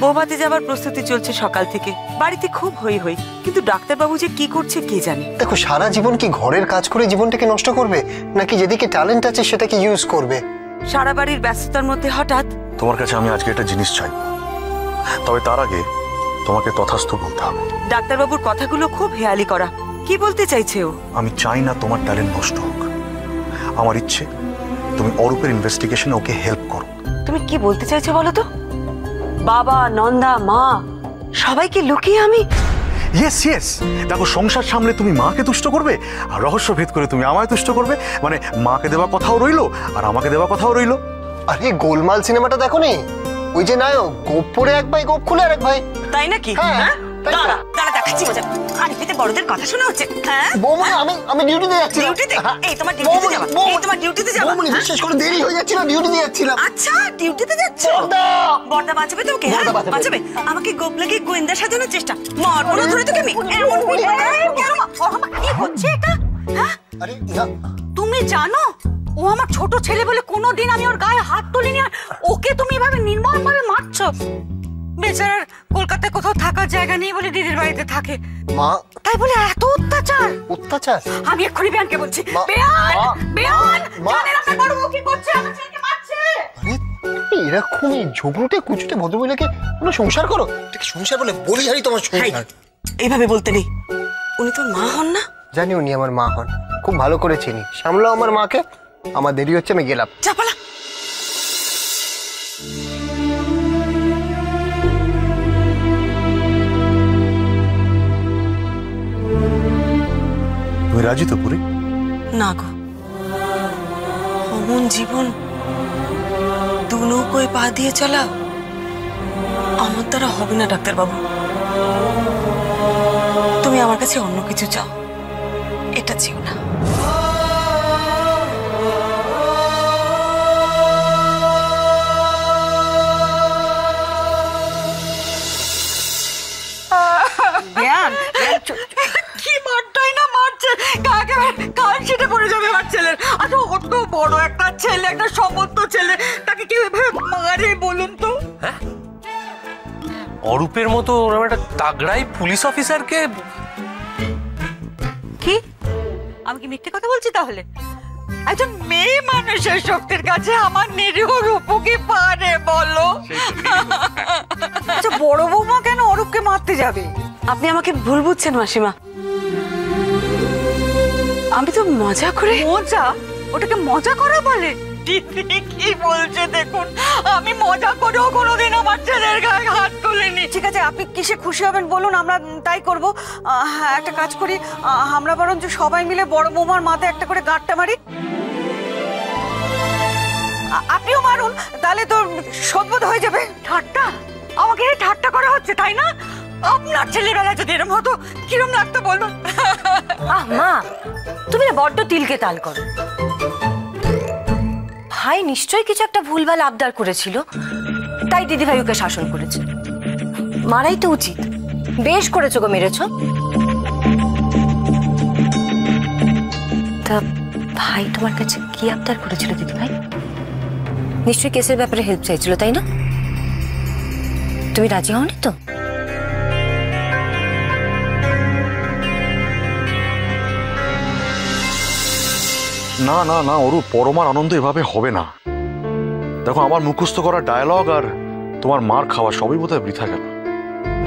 বৌভাতে যাবার প্রস্তুতি চলছে সকাল থেকে, বাড়িতে খুব হই হই, কিন্তু ডাক্তারবাবু যে কি করছে কে জানে। দেখো, সারা জীবন কি ঘরের কাজ করে জীবনটাকে নষ্ট করবে, নাকি যেদিকে ট্যালেন্ট আছে সেটাকে ইউজ করবে? সারা বাড়ির ব্যস্ততার মধ্যে হঠাৎ তোমার কাছে আমি আজকে একটা জিনিস চাই, তবে তার আগে তোমাকে তথাস্তু বলতে হবে। ডাক্তারবাবুর কথাগুলো খুব হেয়ালি করা। কি বলতে চাইছে ও? আমি চাই না তোমার ট্যালেন্ট নষ্ট হোক। আমার ইচ্ছে তুমি অরূপের ইনভেস্টিগেশনে ওকে হেল্প করো। তুমি কি বলতে চাইছো বলো তো? বাবা, নন্দা, মা সবাইকে লুকিয়ে আমি? ইয়েস ইয়েস, দেখো সংসার সামলে তুমি মাকে তুষ্ট করবে আর রহস্য ভেদ করে তুমি আমায় তুষ্ট করবে, মানে মাকে দেওয়া কথাও রইলো আর আমাকে দেওয়া কথাও রইলো। আরে গোলমাল সিনেমাটা দেখো নি? ওই যে নায়ক গোপ পরে এক ভাই, গোপ খুলে আরেক ভাই। তাই নাকি? দাঁড়া দাঁড়া, দেখাচ্ছি মজা। আরে পেতে বড়দের কথা শোনা হচ্ছে। হ্যাঁ বৌমা, আমি ডিউটিতে যাচ্ছিলাম। ডিউটিতে? এই তোমার ডিউটিতে যাবা? এই তোমার ডিউটিতে যাবা? বৌমা, বিশেষ করে দেরি হয়ে যাচ্ছিল, ডিউটিতে যাচ্ছিলাম। আচ্ছা, ডিউটিতে যাচ্ছো? বড়দা বাঁচাবে তোকে? হ্যাঁ বাঁচাবে। আমাকে গোপ লাগিয়ে গোয়েন্দা সাজানোর চেষ্টা। মরবো না ধরে তোকে আমি। এমন কি হচ্ছে এটা? হ্যাঁ আরে না, তুমি জানো ও আমার ছোট ছেলে বলে কোনোদিন আমি ওর গায়ে হাত তুলিনি, আর ওকে তুমি এভাবে নির্মম ভাবে মারছো। বেচারার কলকাতায় কোথাও থাকার জায়গা নেই বলে দিদির বাড়িতে থাকে। মা তাই বলে এত অত্যাচার? অত্যাচার? আমি এক্ষুনি বেয়ানকে বলছি। বেয়ান, বেয়ান, জানেন আপনার বড় বউ কি করছে? আমার ছেলেকে মারছে। আরে এরকমই ঝগড়ুটে কুচুটে ভদ্রমহিলাকে কোনো সংসার করো? এটাকে সংসার বলে? বলি হারি তোমার সংসার। এইভাবে বলতে নেই। উনি তোর মা হন না? জানি উনি আমার মা হন, খুব ভালো করে চিনি। সামলাও আমার মাকে, আমার দেরি হচ্ছে, আমি গেলাম। চাপালা। তুমি রাজি তো পুরি? না গো, অমন জীবন দু নৌকোয় পা দিয়ে চলা আমার দ্বারা হবে না ডাক্তারবাবু। তুমি আমার কাছে অন্য কিছু চাও, এটা চেও না। কি মারটাই না মারছে, কাকে কাল সেটা পড়ে যাবে আমার ছেলের। আচ্ছা, অত বড় একটা ছেলে, একটা সমস্ত ছেলে, তাকে কি মারে বলুন তো? হ্যাঁ, অরূপের মতো একটা তাগড়াই পুলিশ অফিসারকে? কি আমি কি মিথ্যে কথা বলছি তাহলে? একজন মেয়ে মানুষের শক্তির কাছে আমার নিরীহ রূপও কি পারে বলো? আচ্ছা, বড় বৌমা কেন অরূপকে মারতে যাবে? আপনি আমাকে ভুল বুঝছেন মাসিমা, আমি তো মজা করে। মজা? ওটাকে মজা করা বলে? দিদি কি বলছে দেখুন, আমি মজা করেও কোনোদিন আমার ছেলের গায়ে হাত তুলিনি। ঠিক আছে, আপনি কিসে খুশি হবেন বলুন, আমরা তাই করব। একটা কাজ করি, আমরা বরঞ্চ সবাই মিলে বড় বৌমার মাথায় একটা করে গাঁটটা মারি। আপনিও মারুন, তাহলে তো শোধবোধ হয়ে যাবে। ঠাট্টা? আমাকে ঠাট্টা করা হচ্ছে তাই না? আপনার ছেলেবেলায় যদি এরম হতো কিরম লাগতো বলুন? মা, তুমি না বড্ড তিলকে তাল করো। ভাই নিশ্চয়ই কিছু একটা ভুলভাল আবদার করেছিল, তাই দিদি ভাই ওকে শাসন করেছে। মারাই তো উচিত। বেশ করেছো গো, মেরেছো। তা ভাই তোমার কাছে কি আবদার করেছিল দিদি ভাই? নিশ্চয়ই কেসের ব্যাপারে হেল্প চাইছিল, তাই না? তুমি রাজি হওনি তো? না না না অরূপ, পরমার আনন্দ এভাবে হবে না। দেখো, আমার মুখস্থ করা ডায়ালগ আর তোমার মার খাওয়া সবই বোধহয় বৃথা গেল।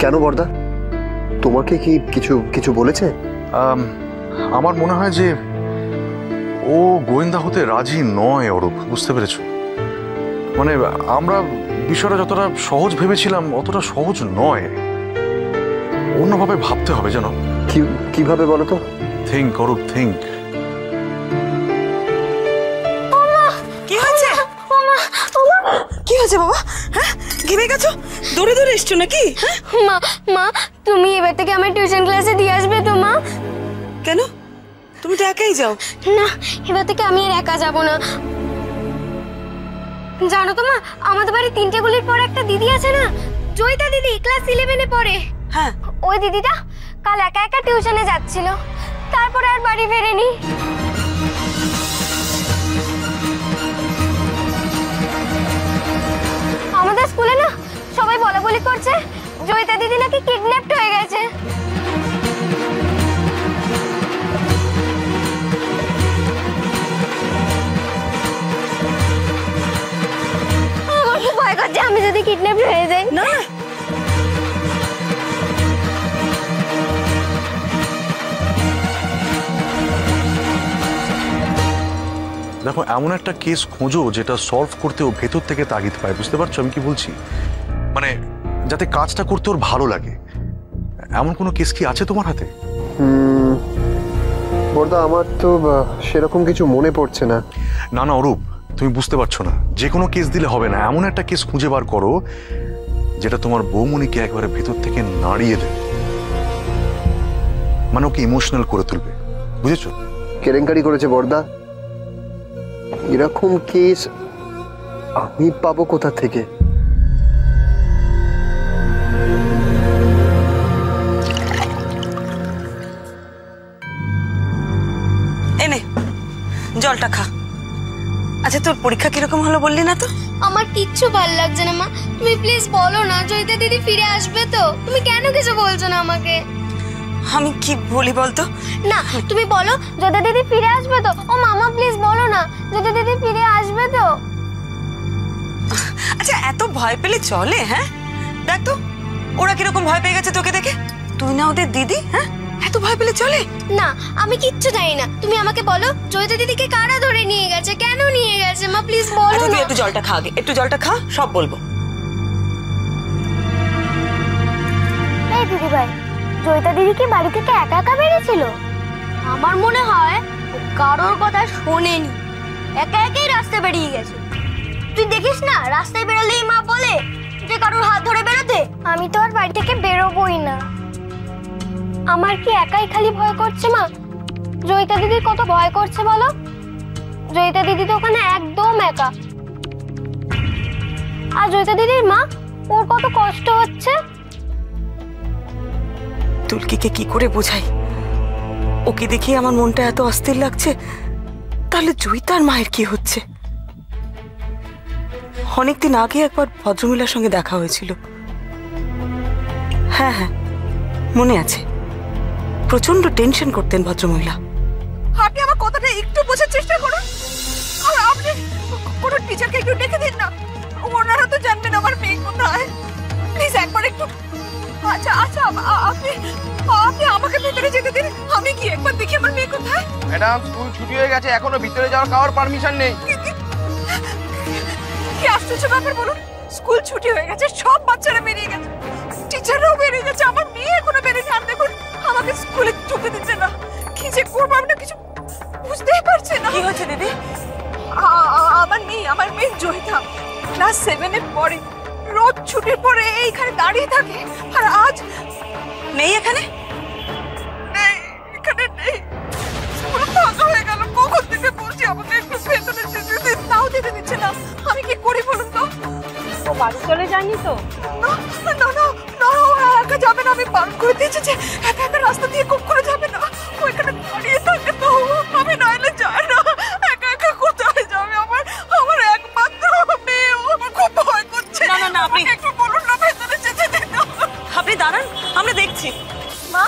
কেন বর্দা, তোমাকে কি কিছু কিছু বলেছে? আমার মনে হয় যে ও গোয়েন্দা হতে রাজি নয় অরূপ, বুঝতে পেরেছো? মানে আমরা বিষয়টা যতটা সহজ ভেবেছিলাম অতটা সহজ নয়, অন্যভাবে ভাবতে হবে যেন। কিভাবে বলো তো? Think Arup, think. কি হয়েছে বাবা? হ্যাঁ, ঘেমে গেছো? দৌড়ে দৌড়ে এসছো নাকি? মা, মা তুমি এবার থেকে আমার টিউশন ক্লাসে দিয়ে আসবে তো মা? কেন? তুমি তো একাই যাও। না, এবার থেকে আমি আর একা যাব না। জানো তো মা, আমাদের বাড়ি 3টে গলির পর একটা দিদি আছে না, জয়িতা দিদি, ক্লাস 11-এ পড়ে। হ্যাঁ, ওই দিদিটা কাল একা একা টিউশনে যাচ্ছিল, তারপরে আর বাড়ি ফেরেনি। করছে জয়িতা দিদি নাকি কিডন্যাপড হয়ে গেছে। আমার খুব ভয় করছে আমি যদি কিডন্যাপড হয়ে যাই। না না, দেখো, এমন একটা কেস খোঁজো যেটা সলভ করতে ও ভেতর থেকে তাগিদ পায়, বুঝতে পারছো আমি কি বলছি? মানে যাতে কাজটা করতে ওর ভালো লাগে, এমন কোনো কেস কি আছে তোমার হাতে? বড়দা আমার তো সেরকম কিছু মনে পড়ছে না। না না অরূপ, তুমি বুঝতে পারছো না, যে কোনো কেস দিলে হবে না, এমন একটা কেস খুঁজে বার করো যেটা তোমার বৌমনিকে একবারে ভেতর থেকে নাড়িয়ে দেবে, মানে ওকে ইমোশনাল করে তুলবে, বুঝেছো? কেলেঙ্কারি করেছে বড়দা, এরকম কেস আমি পাবো কোথা থেকে? এনে জলটা খা। আচ্ছা তোর পরীক্ষা কিরকম হলো বললি না তো? আমার কিচ্ছু ভালো লাগছে না মা, তুমি প্লিজ বলো না জয়িতা দিদি ফিরে আসবে তো? তুমি কেন কিছু বলছো না আমাকে? আমি কি বলি বলতো? না তুমি বলো জয়িতা দিদি ফিরে আসবে তো? ও মামা প্লিজ বলো না জয়িতা দিদি ফিরে আসবে তো? আচ্ছা এত ভয় পেলে চলে? হ্যাঁ দেখ তো ওরা কিরকম ভয় পেয়ে গেছে তোকে দেখে। তুই না ওদের দিদি, হ্যাঁ এত ভয় পেলে চলে? না আমি কিচ্ছু জানি না, তুমি আমাকে বলো জয়িতা দিদিকে কারা ধরে নিয়ে গেছে, কেন নিয়ে গেছে মা প্লিজ বলো আচ্ছা তুই না। একটু জলটা খা আগে, একটু জলটা খা, সব বলবো। এই দিদি ভাই, জয়িতা দিদি কি বাড়ি থেকে একা একা বেরিয়েছিল? আমার মনে হয় কারোর কথা শোনেনি, একা একাই রাস্তায় বেরিয়ে গেছে। তুই দেখিস না রাস্তায় বেরোলেই মা বলে যে কারোর হাত ধরে বেরোতে। আমি তো আর বাড়ি থেকে বেরোবই না। আমার কি একাই খালি ভয় করছে মা? জয়িতা দিদি কত ভয় করছে বলো। জয়িতা দিদি তো ওখানে একদম একা। আর জয়িতা দিদির মা, ওর কত কষ্ট হচ্ছে। তুলকিকে কি করে বোঝাই? ওকে দেখি আমার মনটা এত অস্থির লাগছে। তাহলে জয়িতার মায়ের কি হচ্ছে? অনেকদিন আগে একবার ভদ্রমহিলার সঙ্গে দেখা হয়েছিল। হ্যাঁ হ্যাঁ মনে আছে, প্রচন্ড টেনশন করতেন ভদ্রমহিলা। আপনি আমার কথাটা একটু বোঝার চেষ্টা করুন। আর আপনি কোনো টিচারকে একটু ডেকে দিন না, ওনারা তো জানবেন আমার মেয়ে কোথায়। প্লিজ একবার একটু। আচ্ছা আচ্ছা আপনি আপনি আমাকে ভেতরে যেতে দিন, আমি কি একবার দেখি আমার মেয়ে কোথায়। ম্যাডাম স্কুল ছুটি হয়ে গেছে, এখনো ভিতরে যাওয়ার কারোর পারমিশন নেই। কি আশ্চর্য ব্যাপার বলুন, স্কুল ছুটি হয়ে গেছে, সব বাচ্চারা বেরিয়ে গেছে, টিচাররাও বেরিয়ে গেছে, আমার মেয়ে এখনো বেরিয়ে। আর দেখুন আমাকে স্কুলে ঢুকতে দিচ্ছে না। কি যে করবো আমি না কিছু বুঝতেই পারছি না। কি হয়েছে দিদি? আমার মেয়ে জয়িতা ক্লাস 7-এ পড়ে, রোজ ছুটির পরে এইখানে দাঁড়িয়ে থাকে। আর আজ নেই এখানে? নেই, এখানে নেই। স্কুল ফাঁকা হয়ে গেল। কখন থেকে বলছি আমাকে একটু ভেতরে যেতে দিন, তাও যেতে দিচ্ছে না। আমি কি করি বলুন তো? ও বাড়ি চলে যায়নি তো? না না না না, ও একা যাবে না, আমি বারণ করে দিয়েছি যে একা একা রাস্তা দিয়ে খুব করে যাবে না। ও এখানে দাঁড়িয়ে থাকে তো, আমি নাইলে যাই না। একা একা কোথায় যাবে? আমার একমাত্র মেয়ে, ও আমার খুব ভয় করছে। না না না, আপনি একটু বলুন না ভেতরে যেতে দিন। আপনি দাঁড়ান, আমরা দেখছি। মা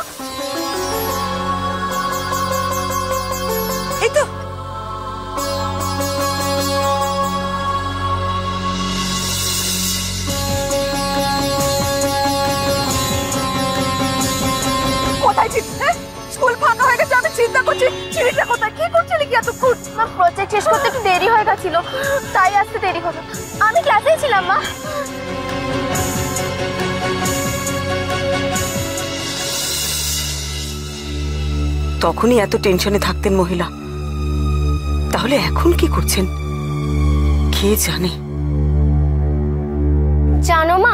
এই তো কোথায় ছিলি? স্কুল ফাঁকা হয়ে গেছে, আমি চিন্তা করছি ছিলিটা কোথায়, কি করছিলি কি এতক্ষণ? মা প্রজেক্ট শেষ করতে একটু দেরি হয়ে গেছিল, তাই আসতে দেরি হলো। আমি ক্লাসেই ছিলাম মা। তখনই এত টেনশনে থাকতেন মহিলা, তাহলে এখন কি করছেন কে জানে। জানো মা,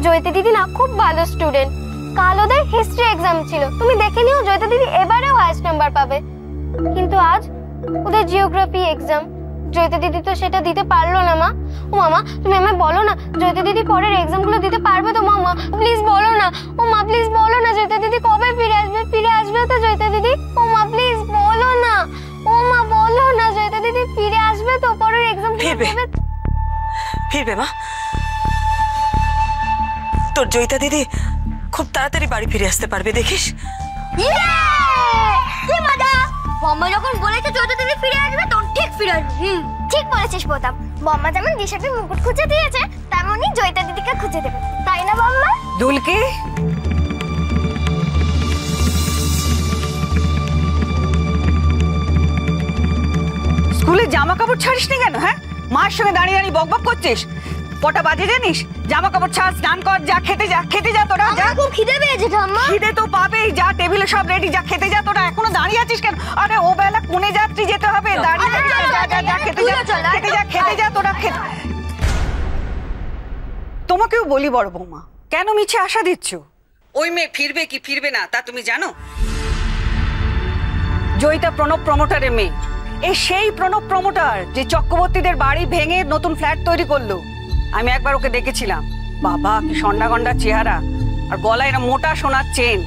জয়িতা দিদি না খুব ভালো স্টুডেন্ট। কাল ওদের হিস্ট্রি এক্সাম ছিল, তুমি দেখে নিও জয়িতা দিদি এবারেও হাইয়েস্ট নাম্বার পাবে। কিন্তু আজ ওদের জিওগ্রাফি এক্সাম, জয়িতা দিদি তো সেটা দিতে পারলো না মা। ও মামা তুমি আমায় বলো না জয়িতা দিদি পরের এক্সামগুলো দিতে পারবে তো? মামা প্লিজ বলো না। ও মা প্লিজ বলো না জয়িতা দিদি কবে ফিরে আসবে? ফিরে আসবে তো জয়িতা দিদি? ও মা প্লিজ বলো না। ও মা বলো না জয়িতা দিদি ফিরে আসবে তো? পরের এক্সাম ফিরবে ফিরবে মা, তোর জয়িতা দিদি খুব তাড়াতাড়ি বাড়ি ফিরে আসতে পারবে, দেখিস। কি মজা! বম্মা যখন বলেছে জয়িতা দিদি ফিরে আসবে তখন ঠিক ফিরে আসবে। ঠিক বলেছিস বোতাম। বম্মা যেমন দিশাকে মুকুট খুঁজে দিয়েছে তেমনই জয়িতা দিদিকে খুঁজে দেবে, তাই না বম্মা? দুলকি, স্কুলে জামা কাপড় ছাড়িস নি কেন? হ্যাঁ, মার সঙ্গে দাঁড়িয়ে দাঁড়িয়ে বকবক করছিস। কটা বাজে জানিস? জামা কাপড় ছাড়, স্নান কর, যা খেতে যা, খেতে যা তোরা। যা, খুব খিদে পেয়েছে ঠাম্মা। খিদে তো পাবেই, যা টেবিলে সব রেডি, যা খেতে যা তোরা। এখনো দাঁড়িয়ে আছিস কেন? আরে ও বেলা কোনে যাত্রী যেতে হবে, দাঁড়িয়ে যা যা খেতে যা, খেতে যা, খেতে যা তোরা। খেতে তোমাকেও বলি বড় বৌমা, কেন মিছে আশা দিচ্ছ? ওই মেয়ে ফিরবে কি ফিরবে না তা তুমি জানো? জয়িতা প্রণব প্রমোটারের মেয়ে। এই সেই প্রণব প্রমোটার যে চক্রবর্তীদের বাড়ি ভেঙে নতুন ফ্ল্যাট তৈরি করলো। আমি একবার ওকে দেখেছিলাম, বাবা কি সন্ডা গন্ডা চেহারা, আর গলায় এরা মোটা সোনার চেন।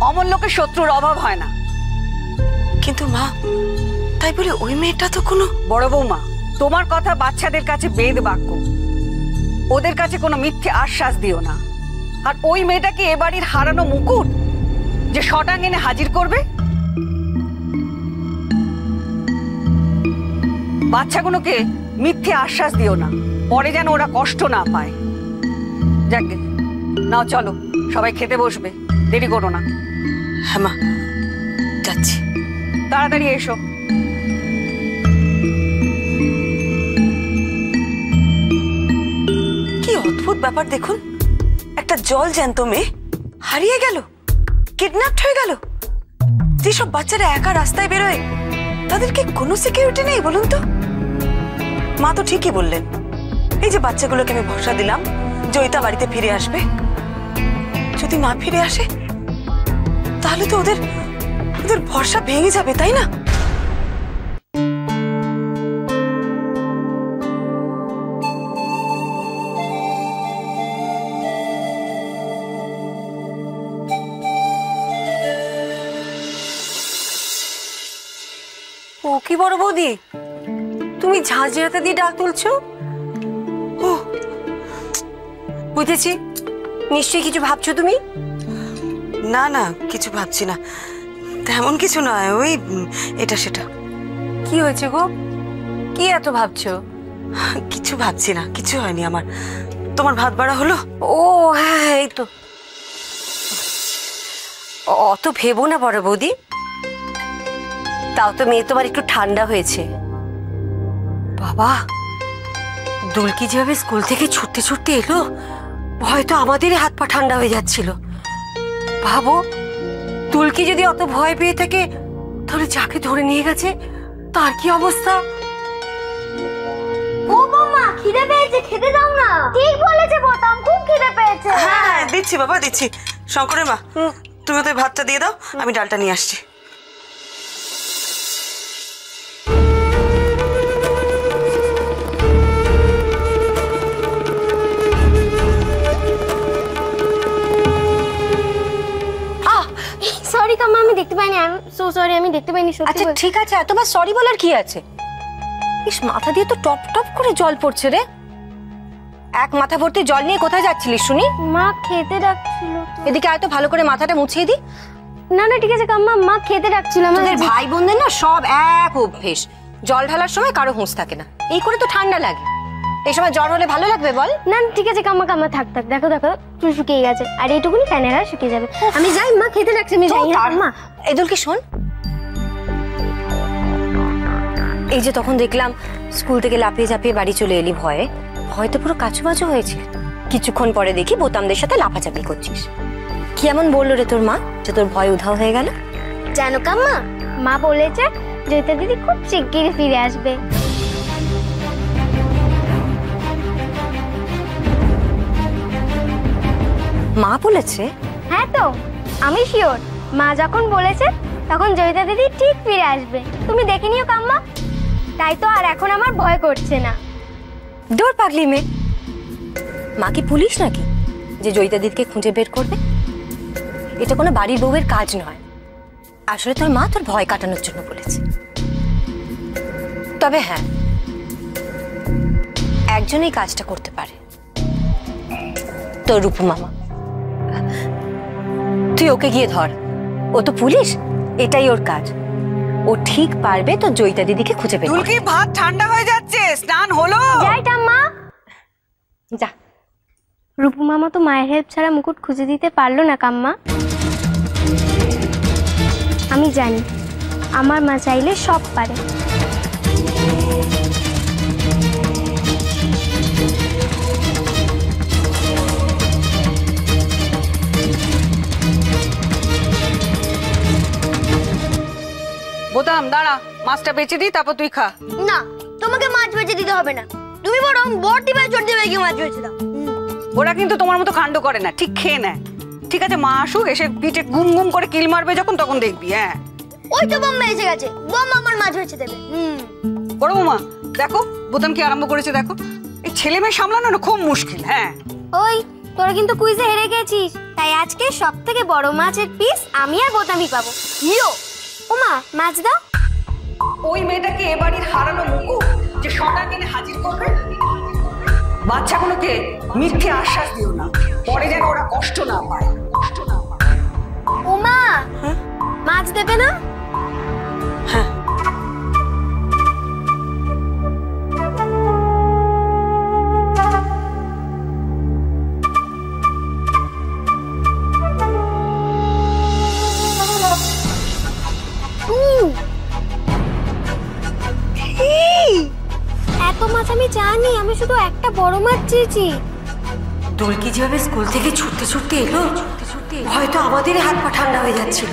অমন লোকের শত্রুর অভাব হয় না। কিন্তু মা, তাই বলে ওই মেয়েটা তো কোনো... বড় বৌমা, তোমার কথা বাচ্চাদের কাছে বেদ বাক্য, ওদের কাছে কোনো মিথ্যে আশ্বাস দিও না। আর ওই মেয়েটাকে এ বাড়ির হারানো মুকুট যে শটাং এনে হাজির করবে। বাচ্চাগুলোকে মিথ্যে আশ্বাস দিও না, পরে যেন ওরা কষ্ট না পায়। যাক, নাও চলো, সবাই খেতে বসবে, দেরি করো না। হ্যাঁ মা, যাচ্ছি। তাড়াতাড়ি এসো। কি অদ্ভুত ব্যাপার দেখুন, একটা জল জ্যান্ত মেয়ে হারিয়ে গেল, কিডন্যাপড হয়ে গেল। যেসব বাচ্চারা একা রাস্তায় বেরোয় তাদেরকে কোনো সিকিউরিটি নেই বলুন তো। মা তো ঠিকই বললেন, এই যে বাচ্চাগুলোকে আমি ভরসা দিলাম জয়িতা বাড়িতে ফিরে আসবে, যদি না ফিরে আসে তাহলে তো ওদের ভরসা ভেঙে যাবে, তাই না? ও কি বড় বৌদি, তুমি ঝাঁঝরাতে দিয়ে ডাক তুলছো? ও বুঝেছি, নিশ্চয়ই কিছু ভাবছো তুমি। না না, কিছু ভাবছি না, তেমন কিছু নয়, ওই এটা সেটা। কি হয়েছে গো, কি এত ভাবছো? কিছু ভাবছি না, কিছু হয়নি আমার। তোমার ভাত বাড়া হলো? ও হ্যাঁ, এই তো। অত ভেবো না বড় বৌদি, তাও তো মেয়ে তোমার একটু ঠান্ডা হয়েছে। বাবা, দুলকি যেভাবে স্কুল থেকে ছুটতে ছুটতে এলো, হয়তো আমাদেরই হাত পা ঠান্ডা হয়ে যাচ্ছিল। ভাবো, দুলকি যদি অত ভয় পেয়ে থাকে তাহলে যাকে ধরে নিয়ে গেছে তার কি অবস্থা? ও বৌমা, খিদে পেয়েছে, খেতে দাও না। ঠিক বলেছে বোতাম, খুব খিদে পেয়েছে। হ্যাঁ হ্যাঁ, দিচ্ছি বাবা দিচ্ছি। শঙ্করের মা, তুমি তো ভাতটা দিয়ে দাও, আমি ডালটা নিয়ে আসছি। সরি কাম্মা, আমি দেখতে পাইনি। আই এম সো সরি, আমি দেখতে পাইনি। আচ্ছা ঠিক আছে, এতবার সরি বলার কি আছে? ইস, মাথা দিয়ে তো টপ টপ করে জল পড়ছে রে। এক মাথা ভর্তি জল নিয়ে কোথায় যাচ্ছিলিস শুনি? মা খেতে ডাকছিল। এদিকে আয় তো, ভালো করে মাথাটা মুছিয়ে দি। না না ঠিক আছে কাম্মা, মা খেতে ডাকছিল। আমাদের ভাই বোনদের না সব এক অভ্যেস, জল ঢালার সময় কারো হুঁশ থাকে না। এই করে তো ঠান্ডা লাগে, এই সময় জ্বর হলে ভালো লাগবে বল? না ঠিক আছে কাম্মা, কাম্মা থাক থাক, দেখো দেখো চুল শুকিয়ে গেছে, আর এইটুকুনি ফ্যানের আর শুকিয়ে যাবে। আমি যাই, মা খেতে ডাকছে, আমি যাই। মা এদুলকে শোন, এই যে তখন দেখলাম স্কুল থেকে লাফিয়ে ঝাঁপিয়ে বাড়ি চলে এলি, ভয়ে হয়তো পুরো কাচুবাচু হয়েছে। কিছুক্ষণ পরে দেখি বোতামদের সাথে লাফাচাপি করছিস। কি এমন বললো রে তোর মা যে তোর ভয় উধাও হয়ে গেল? জানো কাম্মা, মা বলেছে জয়িতা দিদি খুব শিগগিরই ফিরে আসবে। মা বলেছে? হ্যাঁ তো, আমি শিওর। মা যখন বলেছে তখন জয়িতা দিদি ঠিক ফিরে আসবে। তুমি দেখে নিও কাম্মা, তাই তো আর এখন আমার ভয় করছে না। দূর পাগলি মেয়ে, মা কি পুলিশ নাকি যে জয়িতা দিদিকে খুঁজে বের করবে? এটা কোনো বাড়ির বউয়ের কাজ নয়। আসলে তোর মা তোর ভয় কাটানোর জন্য বলেছে। তবে হ্যাঁ, একজন এই কাজটা করতে পারে। তোর রূপু মামা। তুই ওকে গিয়ে ধর, ও তো পুলিশ, এটাই ওর কাজ। ও ঠিক পারবে তো জয়িতা দিদিকে খুঁজে বের করতে। দুলকি ভাত ঠান্ডা হয়ে যাচ্ছে, স্নান হলো? যাই ঠাম্মা। যা। রূপু মামা তো মায়ের হেল্প ছাড়া মুকুট খুঁজে দিতে পারলো না কাম্মা। আমি জানি আমার মা চাইলে সব পারে। বোতাম দাঁড়া, মাছটা বেচে দিই তারপর তুই খা। না, তোমাকে মাছ বেচে দিতে হবে না, তুমি বরং বড় টিপে চড় দেবে কি মাছ বেচে দাও। ওরা কিন্তু তোমার মতো কাণ্ড করে না, ঠিক খেয়ে নেয়। ঠিক আছে, মা আসুক, এসে পিঠে গুম গুম করে কিল মারবে যখন, তখন দেখবি। হ্যাঁ, ওই তো বোম্মা এসে গেছে, বোম্মা আমার মাছ বেচে দেবে। বড় বৌমা দেখো বোতাম কি আরম্ভ করেছে দেখো। এই ছেলে মেয়ে সামলানো না খুব মুশকিল। হ্যাঁ, ওই তোরা কিন্তু কুইজে হেরে গেছিস, তাই আজকে সব থেকে বড় মাছের পিস আমি আর বোতামই পাবো। ইয়ো ওমা, মাছ দাও। ওই মেয়েটাকে এবাড়ির হারানো মুকুট যে সদা কিনে হাজির করবে, বাচ্চাগুলোকে মিথ্যে আশ্বাস দিও না, পরে যেন ওরা কষ্ট না পায়। ওমা, মাছ দেবে না? এত মাছ আমি জানি, আমি শুধু একটা বড় মাছ চেয়েছি। দুলকি যেভাবে স্কুল থেকে ছুটতে ছুটতে এলো, হয়তো আমাদেরই হাত পা ঠান্ডা হয়ে যাচ্ছিল।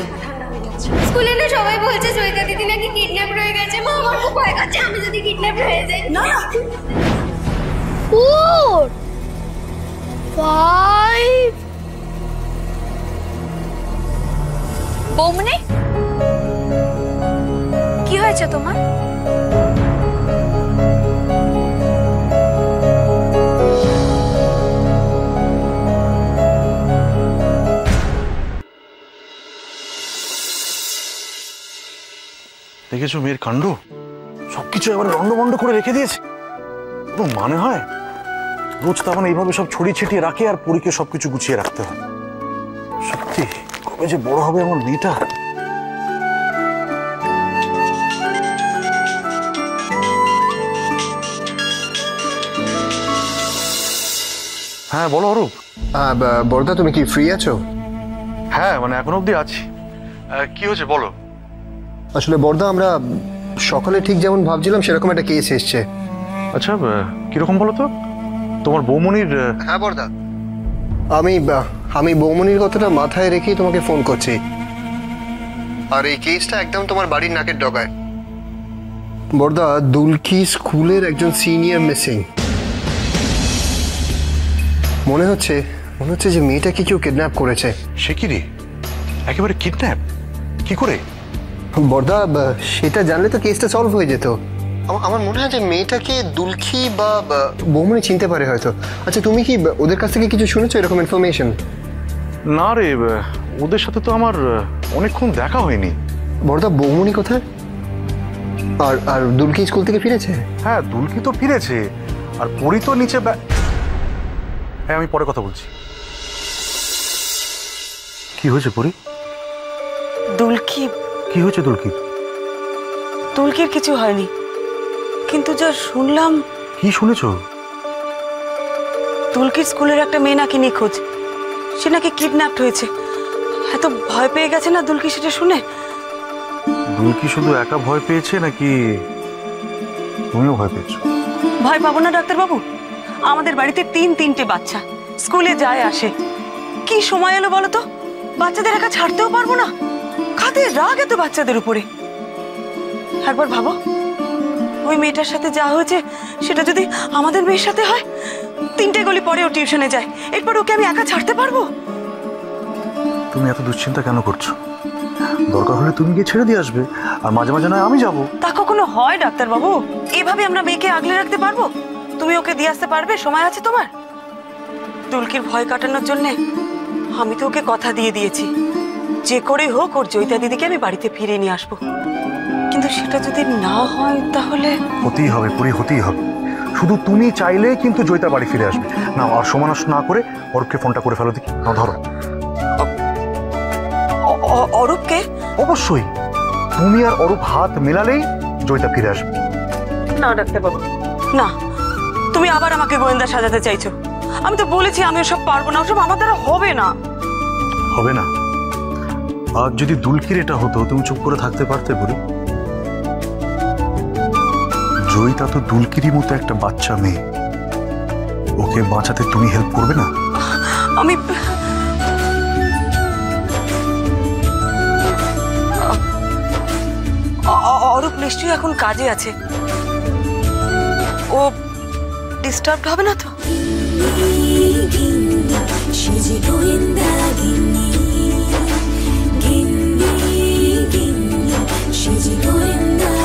স্কুলে না সবাই বলছে জয়িতা দিদি নাকি কিডন্যাপ হয়ে গেছে। মা আমার খুব ভয় করছে, আমি যদি কিডন্যাপ হয়ে যাই। না না, 4 5 বৌমনি, কি হয়েছে তোমার? দেখেছো মেয়ের কাণ্ড, সবকিছু এবার লন্ডভন্ড করে রেখে দিয়েছে। কোনো মানে হয়? রোজ তো মানে এইভাবে সব ছড়িয়ে ছিটিয়ে রাখে আর পরীকে সবকিছু গুছিয়ে রাখতে হয়। সত্যি কবে যে বড় হবে আমার মেয়েটা। হ্যাঁ বলো অরূপ। বড়দা, তুমি কি ফ্রি আছো? হ্যাঁ মানে এখন অবধি আছি। কি হয়েছে বলো। আসলে বড়দা, আমরা সকালে ঠিক যেমন ভাবছিলাম সেরকম একটা কেস এসছে। আচ্ছা কিরকম বলো তো? তোমার বৌমনির? হ্যাঁ বড়দা, আমি বৌমনির কথাটা মাথায় রেখেই তোমাকে ফোন করছি। আর এই কেসটা একদম তোমার বাড়ির নাকের ডগায়। বড়দা, দুলকি স্কুলের একজন সিনিয়র মিসিং। মনে হচ্ছে যে মেয়েটাকে কেউ কিডন্যাপ করেছে। সে কি রে, একেবারে কিডন্যাপ? কি করে? বড়দা, সেটা জানলে তো কেসটা সলভ হয়ে যেত। আমার মনে হয় যে মেয়েটাকে দুলকি বা বৌমনি চিনতে পারে হয়তো। আচ্ছা, তুমি কি ওদের কাছ থেকে কিছু শুনেছো এরকম ইনফরমেশন? না রে, ওদের সাথে তো আমার অনেকক্ষণ দেখা হয়নি। বড়দা, বৌমনি কোথায়? আর দুলকি স্কুল থেকে ফিরেছে? হ্যাঁ দুলকি তো ফিরেছে, আর পরি তো নিচে। হ্যাঁ আমি পরে কথা বলছি। কি হয়েছে পরি? দুলকি? কি হয়েছে দুলকি? দুলকির কিছু হয়নি, কিন্তু যা শুনলাম। কি শুনেছো? দুলকির স্কুলের একটা মেয়ে নাকি নিখোঁজ, সে নাকি কিডন্যাপড হয়েছে। এত ভয় পেয়ে গেছে না দুলকি সেটা শুনে। দুলকি শুধু একা ভয় পেয়েছে নাকি তুমিও ভয় পেয়েছো? ভয় পাবো না ডাক্তারবাবু? আমাদের বাড়িতে তিনটে বাচ্চা স্কুলে যায় আসে। কি সময় এলো বলো তো, বাচ্চাদের একা ছাড়তেও পারবো না। কাদের রাগ এত বাচ্চাদের উপরে। একবার ভাবো, ওই মেয়েটার সাথে যা হয়েছে সেটা যদি আমাদের মেয়ের সাথে হয়। 3টে গলি পরে ও টিউশনে যায়, এরপর ওকে আমি একা ছাড়তে পারবো? তুমি এত দুশ্চিন্তা কেন করছো? দরকার হলে তুমি গিয়ে ছেড়ে দিয়ে আসবে, আর মাঝে মাঝে নয় আমি যাবো। তা কখনো হয় ডাক্তারবাবু? এভাবে আমরা মেয়েকে আগলে রাখতে পারবো? তুমি ওকে দিয়ে আসতে পারবে? সময় আছে তোমার? দুলকির ভয় কাটানোর জন্যে আমি তো ওকে কথা দিয়ে দিয়েছি, যে করে হোক ওর জয়িতা দিদিকে আমি বাড়িতে ফিরিয়ে নিয়ে আসবো। কিন্তু সেটা যদি না হয় তাহলে? হতেই হবে পরি, হতেই হবে। শুধু তুমি চাইলেই কিন্তু জয়িতা বাড়ি ফিরে আসবে। না, আর সমানাস না করে অরূপকে ফোনটা করে ফেলো দেখি। না, ধরো। অরূপকে? অবশ্যই, তুমি আর অরূপ হাত মেলালেই জয়িতা ফিরে আসবে। না ডাক্তারবাবু, না, তুমি আবার আমাকে গোয়েন্দা সাজাতে চাইছো। আমি তো বলেছি আমি ওসব পারবো না, ওসব আমার দ্বারা হবে না। হবে না? আর যদি দুলকির এটা হতো, তুমি চুপ করে থাকতে পারতে বুড়ি? জয়িতা তো দুলকিরই মতো একটা বাচ্চা মেয়ে, ওকে বাঁচাতে তুমি হেল্প করবে না? আমি অরূপ নিশ্চয়ই এখন কাজে আছে, ও ডিস্টার্ব হবে না তো? She's a goinda.